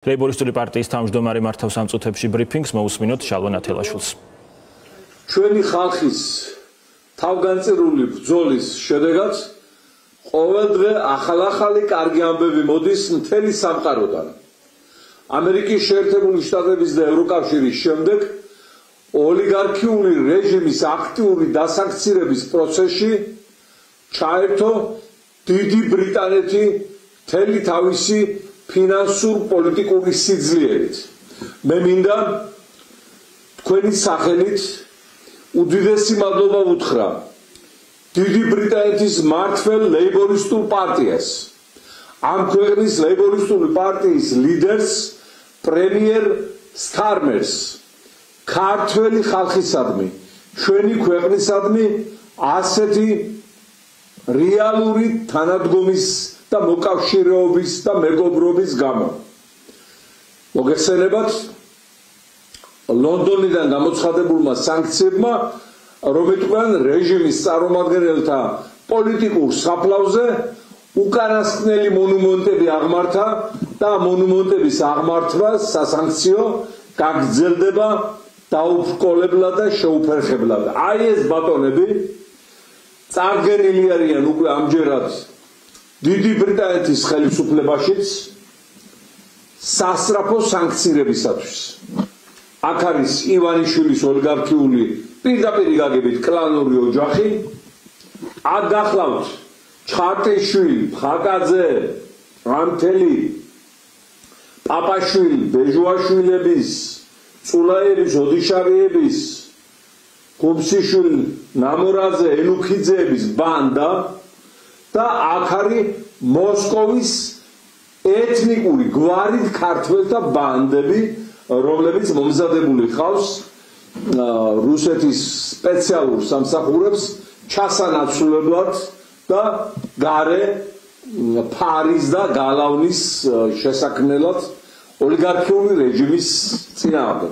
ლეიბორისტული პარტიის თავმჯდომარე მართავს ამ წუთებში ბრიფინგს მოусმინოთ შალვა ნათელაშვილს. ჩვენი ხალხის თავგანწირული ბრძოლის შედეგად ყოველდღე ახალ-ახალი კარგი ამბები მოდის მთელი სამყაროდან. ამერიკის შეერთებული შტატების და ევროკავშირის შემდეგ ოლიგარქიული რეჟიმის აქტიური დასანქცირების პროცესში ჩაერთო დიდი ბრიტანეთი მთელი თავისი ფინანსურ პოლიტიკური სიძლიერით. მე მინდა თქვენი სახელით უდიდესი მადლობა უთხრა დიდი ბრიტანეთის მმართველ ლეიბორისტულ პარტიას, ამ ქვეყნის ლეიბორისტული პარტიის ლიდერს, პრემიერ სტარმერს, ქართველი ხალხისადმი, ჩვენი ქვეყნისადმი ასეთი რეალური თანადგომის და მოკავშირეობის და მეგობრობის გამო. მოგეხსენებათ ლონდონიდან გამოცხადებულმა სანქციებმა, რომელთაგან რეჟიმის წარმომადგენელთა პოლიტიკურ საფლავზე უკანასკნელი მონუმენტები აღმართა და მონუმენტების აღმართვა სასანქციო გაგრძელდება დაუბრკოლებლად და შეუფერხებლად. აი ეს ბატონები წარგენილი არიან უკვე ამჯერად დიდი ბრიტანეთის ხელისუფლებაშიც სასწრაფო სანქცირებისათვის. აქ არის ივანიშვილის ოლიგარქიული პირდაპირ გაგებით კლანური ოჯახი, აქ გახლავთ ჩხარტიშვილი, ფხაკაძე, რამთელი, პაპაშვილი, ბეჟუაშვილების, წულაევის, ოდიშარიების, გუმსიშვილი, ნამორაძე, ელუქიძეების ბანდა და აქ არის მოსკოვის ეთნიკური გვარით ქართველთა ბანდები, რომლებიც მომზადებული ხავს რუსეთის სპეციალურ სამსახურებს ჩასანაცვლებლად და გარე ფარის და გალავნის შესაქმნელად ოლიგარქიული რეჟიმის წინააღმდეგ.